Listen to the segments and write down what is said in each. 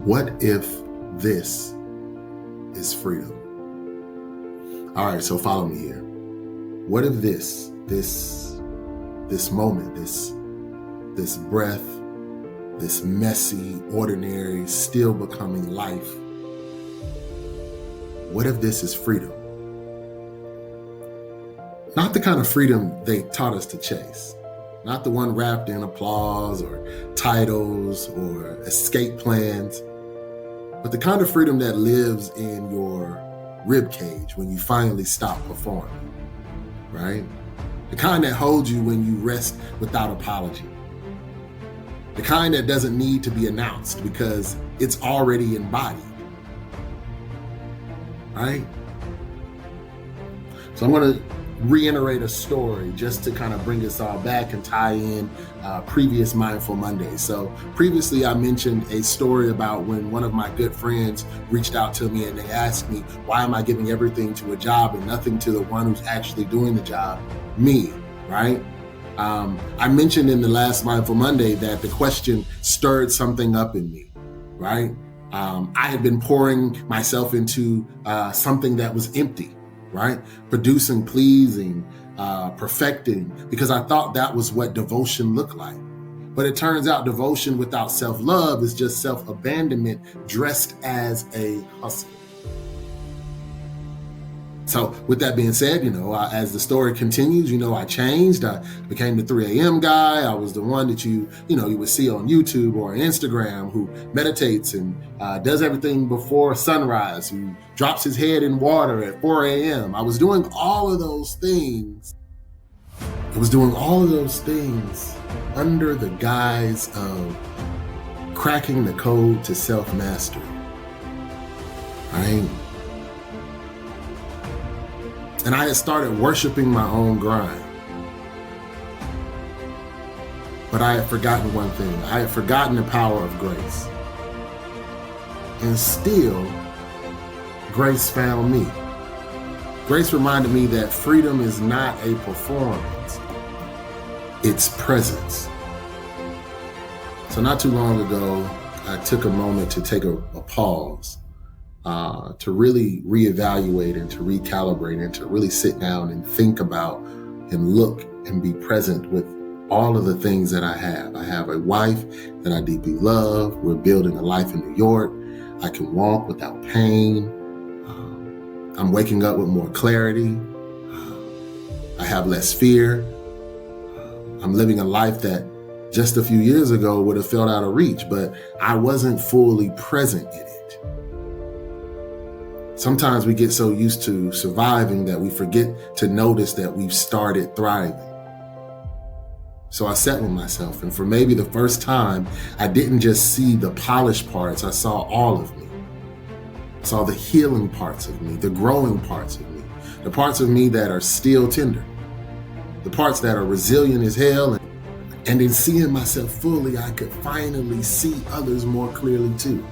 What if this is freedom? All right, so follow me here. What if this moment, this breath, this messy, ordinary, still becoming life, what if this is freedom? Not the kind of freedom they taught us to chase. Not the one wrapped in applause or titles or escape plans, but the kind of freedom that lives in your rib cage when you finally stop performing, right? The kind that holds you when you rest without apology. The kind that doesn't need to be announced because it's already embodied, right? So I'm going to reiterate a story just to kind of bring us all back and tie in previous Mindful Mondays. So previously I mentioned a story about when one of my good friends reached out to me and they asked me, why am I giving everything to a job and nothing to the one who's actually doing the job, me, right? I mentioned in the last Mindful Monday that the question stirred something up in me, right? I had been pouring myself into something that was empty, right? Producing, pleasing, perfecting, because I thought that was what devotion looked like. But it turns out devotion without self-love is just self-abandonment dressed as a hustle. So with that being said, as the story continues, I changed. I became the 3 a.m. guy. I was the one that you would see on YouTube or on Instagram who meditates and does everything before sunrise, who drops his head in water at 4 a.m. I was doing all of those things. Under the guise of cracking the code to self-mastery, right? And I had started worshiping my own grind. But I had forgotten one thing. I had forgotten the power of grace. And still, grace found me. Grace reminded me that freedom is not a performance. It's presence. So not too long ago, I took a moment to take a pause. To really reevaluate and to recalibrate and to really sit down and think about and look and be present with all of the things that I have. I have a wife that I deeply love. We're building a life in New York. I can walk without pain. I'm waking up with more clarity. I have less fear. I'm living a life that just a few years ago would have felt out of reach, but I wasn't fully present in it. Sometimes we get so used to surviving that we forget to notice that we've started thriving. So I sat with myself, and for maybe the first time, I didn't just see the polished parts, I saw all of me. I saw the healing parts of me, the growing parts of me, the parts of me that are still tender, the parts that are resilient as hell. And in seeing myself fully, I could finally see others more clearly too.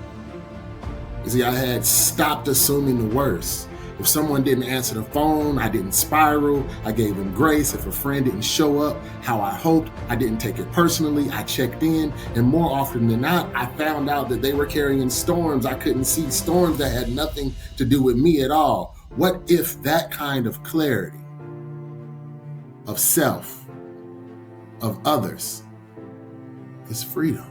You see, I had stopped assuming the worst. If someone didn't answer the phone, I didn't spiral. I gave them grace. If a friend didn't show up how I hoped, I didn't take it personally. I checked in, and more often than not, I found out that they were carrying storms I couldn't see, storms that had nothing to do with me at all. What if that kind of clarity of self, of others, is freedom?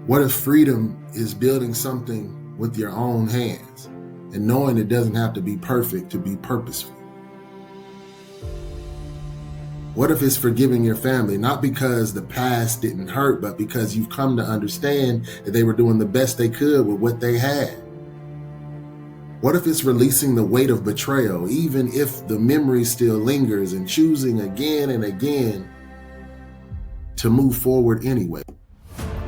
What if freedom is building something with your own hands and knowing it doesn't have to be perfect to be purposeful? What if it's forgiving your family, not because the past didn't hurt, but because you've come to understand that they were doing the best they could with what they had? What if it's releasing the weight of betrayal, even if the memory still lingers, and choosing again and again to move forward anyway?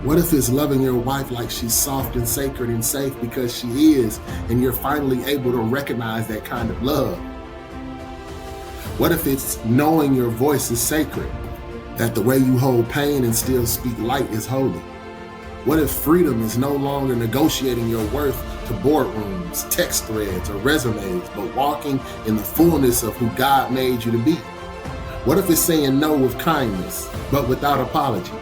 What if it's loving your wife like she's soft and sacred and safe because she is, and you're finally able to recognize that kind of love? What if it's knowing your voice is sacred, that the way you hold pain and still speak light is holy? What if freedom is no longer negotiating your worth to boardrooms, text threads, or resumes, but walking in the fullness of who God made you to be? What if it's saying no with kindness, but without apology?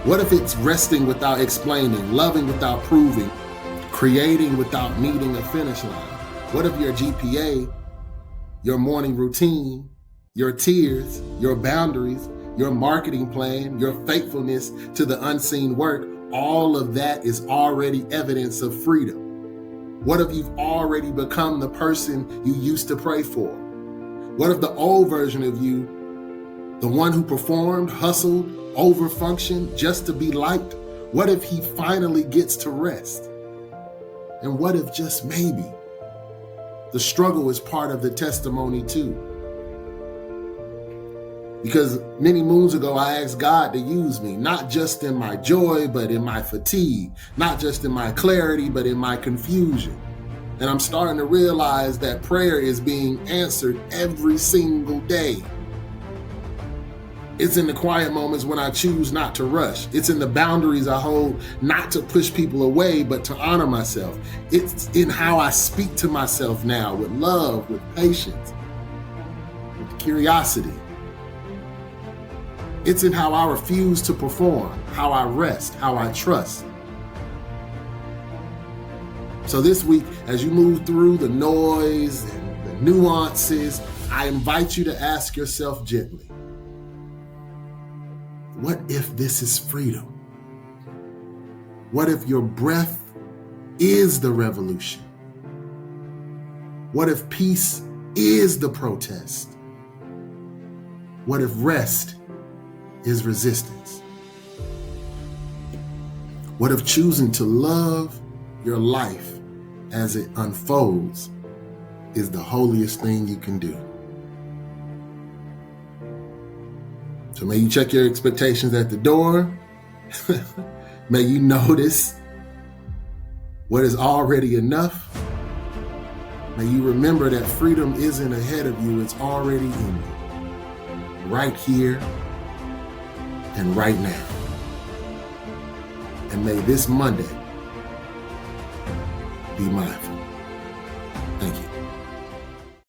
What if it's resting without explaining, loving without proving, creating without meeting a finish line? What if your GPA, your morning routine, your tears, your boundaries, your marketing plan, your faithfulness to the unseen work, all of that is already evidence of freedom? What if you've already become the person you used to pray for? What if the old version of you, the one who performed, hustled, overfunctioned just to be liked, what if he finally gets to rest? And what if just maybe the struggle is part of the testimony too? Because many moons ago, I asked God to use me, not just in my joy, but in my fatigue, not just in my clarity, but in my confusion. And I'm starting to realize that prayer is being answered every single day. It's in the quiet moments when I choose not to rush. It's in the boundaries I hold, not to push people away, but to honor myself. It's in how I speak to myself now, with love, with patience, with curiosity. It's in how I refuse to perform, how I rest, how I trust. So this week, as you move through the noise and the nuances, I invite you to ask yourself gently, what if this is freedom? What if your breath is the revolution? What if peace is the protest? What if rest is resistance? What if choosing to love your life as it unfolds is the holiest thing you can do? So may you check your expectations at the door. May you notice what is already enough. May you remember that freedom isn't ahead of you, it's already in you, right here and right now. And may this Monday be mindful. Thank you.